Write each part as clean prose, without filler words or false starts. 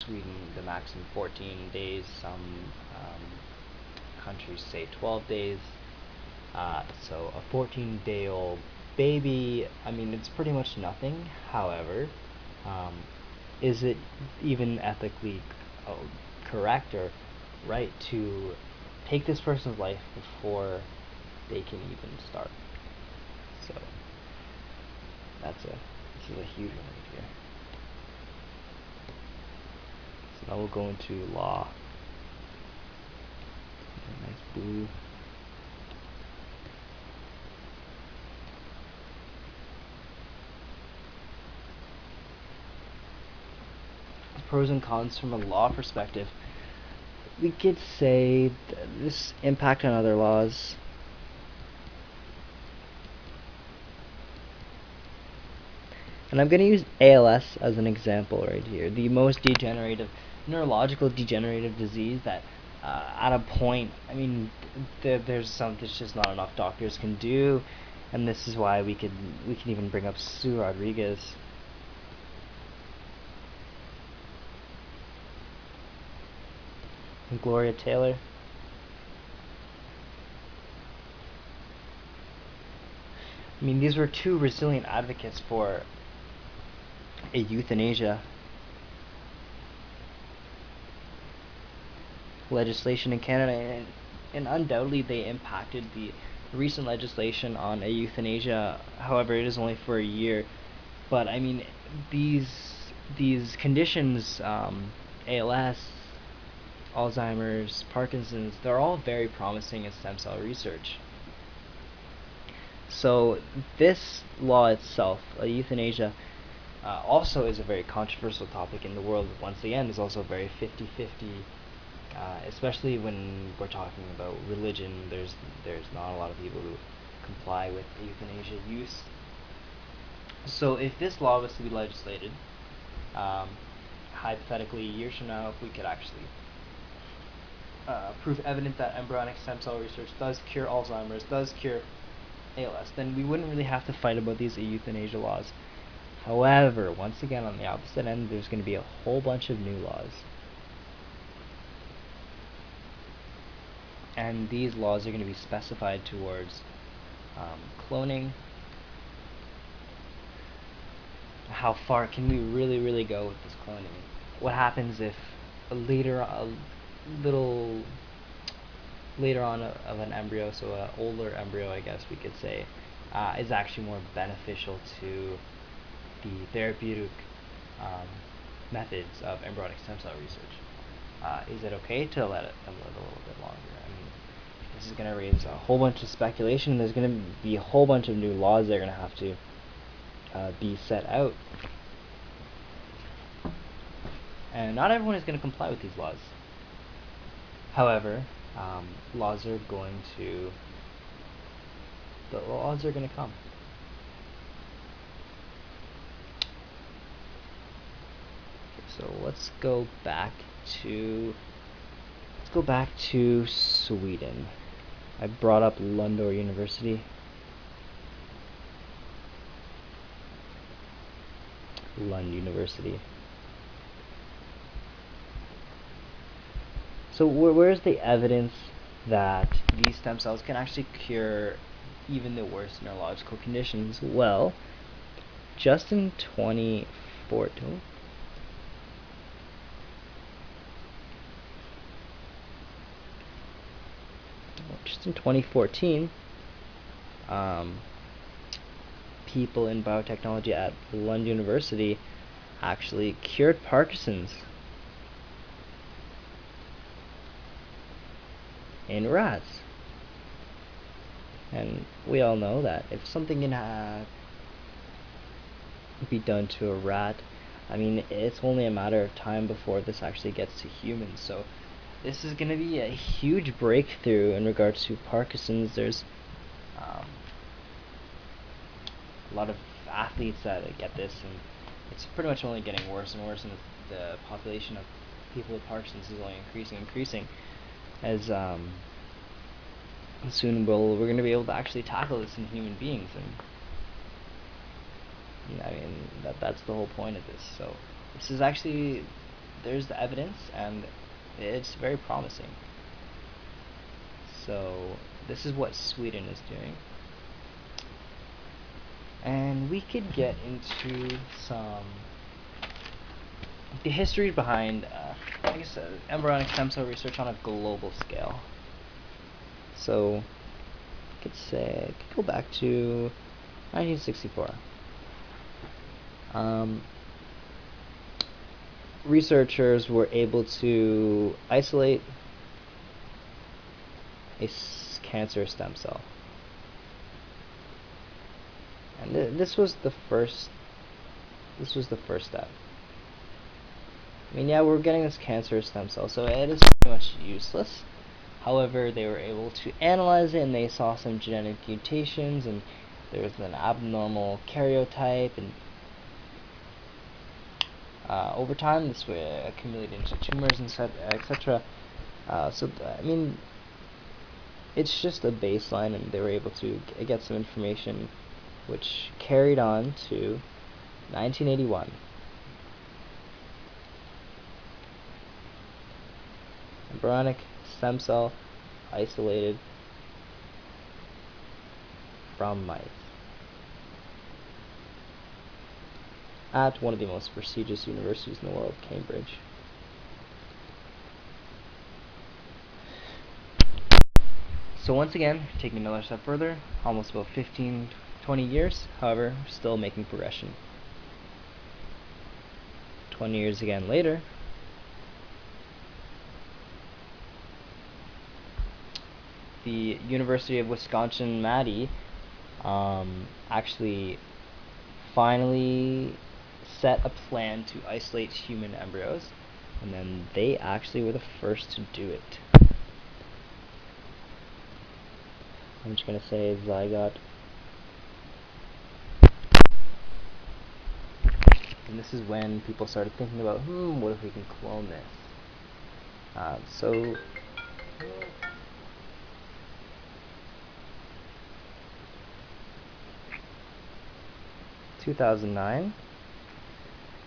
Sweden, the maximum 14 days. Some countries say 12 days. So a 14-day-old baby, I mean, it's pretty much nothing. However, um, is it even ethically correct or right to take this person's life before they can even start? So this is a huge one right here. So now we'll go into law. Nice blue. Pros and cons from a law perspective. We could say this impact on other laws. And I'm going to use ALS as an example right here. The most neurological degenerative disease that at a point, I mean, there's just not enough doctors can do, and this is why we can even bring up Sue Rodriguez. And Gloria Taylor. I mean, these were two resilient advocates for a euthanasia legislation in Canada, and undoubtedly they impacted the recent legislation on a euthanasia. However, it is only for a year. But I mean, these conditions, ALS, Alzheimer's, Parkinson's, they're all very promising in stem cell research. So this law itself, euthanasia, also is a very controversial topic in the world. Once again, is also very 50-50, especially when we're talking about religion. There's not a lot of people who comply with euthanasia use. So if this law was to be legislated, hypothetically, years from now, if we could actually prove evident that embryonic stem cell research does cure Alzheimer's, does cure ALS, then we wouldn't really have to fight about these euthanasia laws. However, once again, on the opposite end, there's going to be a whole bunch of new laws. And these laws are going to be specified towards cloning. How far can we really go with this cloning? What happens if later on of an embryo, so an older embryo, I guess we could say, is actually more beneficial to the therapeutic methods of embryonic stem cell research? Is it okay to let them live a little bit longer? I mean, this is going to raise a whole bunch of speculation, and there's going to be a whole bunch of new laws that are going to have to be set out. And not everyone is going to comply with these laws. However, laws are going to come. Okay, so let's go back to Sweden. I brought up Lund University. Lund University. So where's the evidence that these stem cells can actually cure even the worst neurological conditions? Well, just in 2014, people in biotechnology at Lund University actually cured Parkinson's in rats. And we all know that if something can be done to a rat, I mean, it's only a matter of time before this actually gets to humans. So this is going to be a huge breakthrough in regards to Parkinson's. There's a lot of athletes that get this, and it's pretty much only getting worse and worse, and the population of people with Parkinson's is only increasing, as soon we're going to be able to actually tackle this in human beings, and I mean that's the whole point of this. So this is actually there's the evidence, and it's very promising. So this is what Sweden is doing, and we could get into the history behind, I guess, embryonic stem cell research on a global scale. So, could go back to 1964. Researchers were able to isolate a cancer stem cell, and this was the first. This was the first step. I mean, yeah, we're getting this cancer stem cell, so it is pretty much useless. However, they were able to analyze it, and they saw some genetic mutations, and there was an abnormal karyotype, and over time, this would accumulate into tumors, and etc. I mean, it's just a baseline, and they were able to get some information, which carried on to 1981. Embryonic stem cell isolated from mice at one of the most prestigious universities in the world, Cambridge. So once again, taking another step further, almost about 20 years, however, still making progression. 20 years again later, the University of Wisconsin-Madison actually finally set a plan to isolate human embryos, and then they actually were the first to do it. I'm just going to say zygote. And this is when people started thinking about, what if we can clone this? So 2009,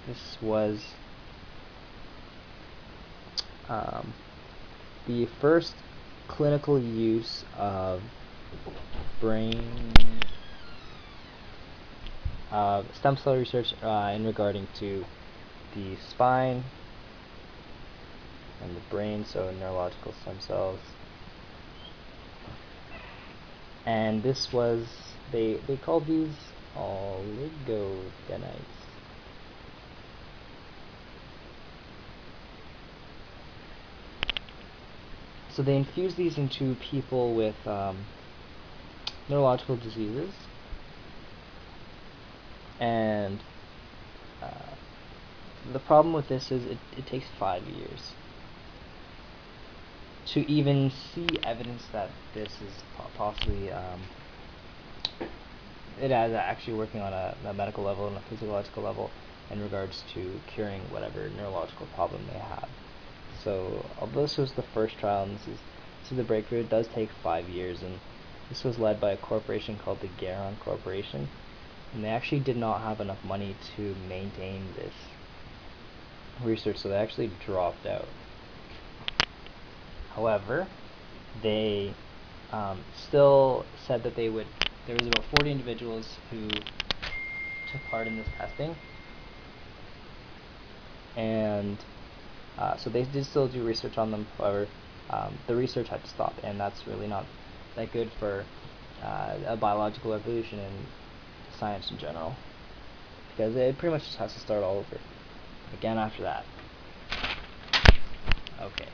this was the first clinical use of stem cell research in regarding to the spine and the brain, so neurological stem cells. And this was, they called these oligodendrites. So they infused these into people with neurological diseases, and the problem with this is it takes 5 years to even see evidence that this is possibly it is actually working on a medical level and a physiological level in regards to curing whatever neurological problem they have. So although this was the first trial, and this is the breakthrough, it does take 5 years, and this was led by a corporation called the Garon Corporation, and they actually did not have enough money to maintain this research, so they actually dropped out. However, they still said that there was about 40 individuals who took part in this testing, and so they did still do research on them. However, the research had to stop, and that's really not that good for a biological evolution and science in general, because it pretty much just has to start all over again after that. Okay.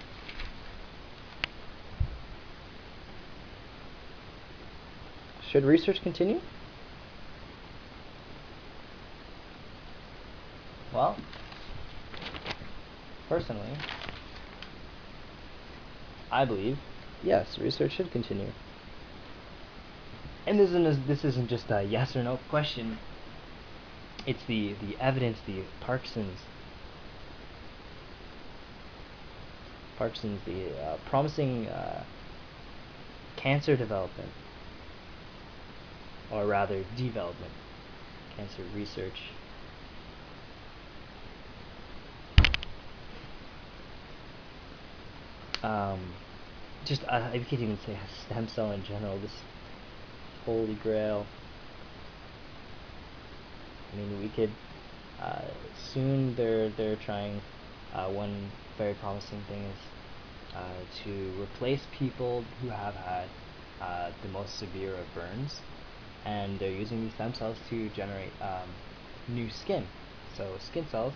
Should research continue? Well, personally, I believe yes, research should continue. And this isn't just a yes or no question. It's the evidence, the Parkinson's, the promising cancer development, or rather development, cancer research. um, just I can't even say stem cell in general. This holy grail. I mean, we could soon. They're trying. One very promising thing is to replace people who have had the most severe of burns, and they're using these stem cells to generate new skin. So skin cells.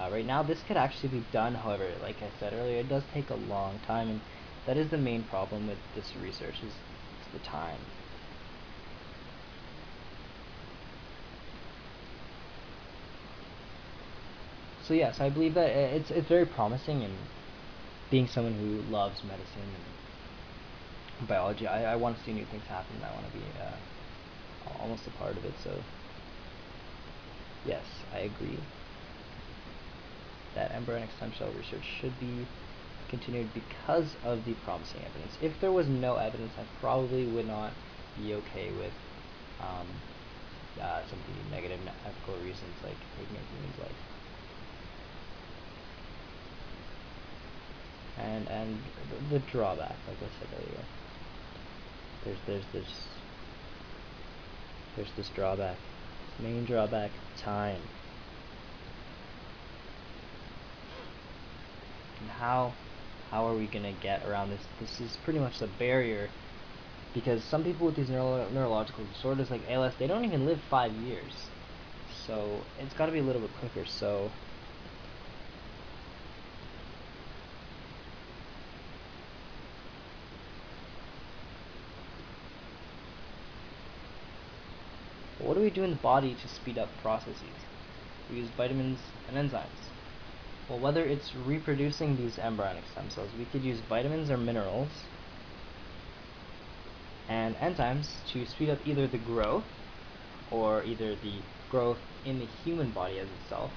Right now, this could actually be done. However, like I said earlier, it does take a long time, and that is the main problem with this research is the time. So yes, I believe that it's very promising, and being someone who loves medicine and biology, I want to see new things happen. I want to be almost a part of it. So yes, I agree that embryonic stem cell research should be continued because of the promising evidence. If there was no evidence, I probably would not be okay with um, some of the negative ethical reasons like taking a human's life. And the drawback, like I said earlier, there's this drawback, this main drawback, time. And how are we gonna get around this? This is pretty much the barrier, because some people with these neurological disorders like ALS, they don't even live 5 years. So it's got to be a little bit quicker. So what do we do in the body to speed up processes? We use vitamins and enzymes. Well, whether it's reproducing these embryonic stem cells, we could use vitamins or minerals and enzymes to speed up either the growth or either the growth in the human body as itself.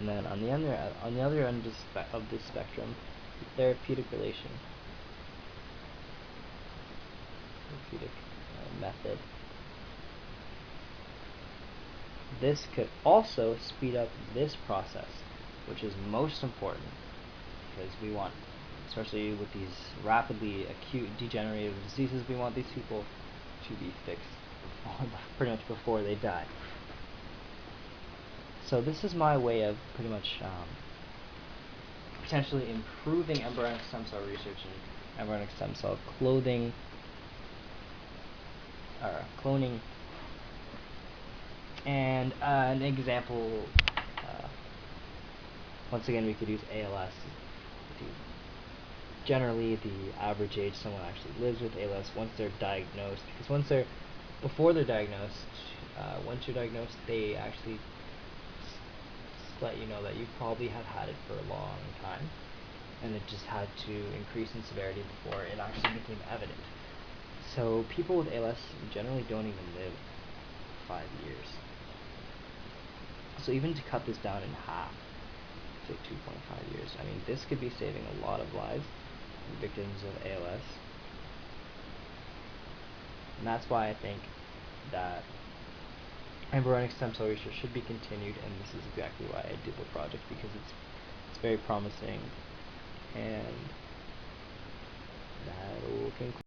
And then on the other end of this spectrum, the therapeutic relation, therapeutic method. This could also speed up this process, which is most important, because we want, especially with these rapidly acute degenerative diseases, we want these people to be fixed pretty much before they die. So this is my way of pretty much potentially improving embryonic stem cell research and embryonic stem cell cloning. And an example, once again, we could use ALS. Generally, the average age someone actually lives with ALS once they're diagnosed, because before they're diagnosed, once you're diagnosed, they actually let you know that you probably have had it for a long time, and it just had to increase in severity before it actually became evident. So people with ALS generally don't even live 5 years. So even to cut this down in half, say 2.5 years, I mean, this could be saving a lot of lives, victims of ALS. And that's why I think that embryonic stem cell research should be continued, and this is exactly why I did the project, because it's very promising, and that will conclude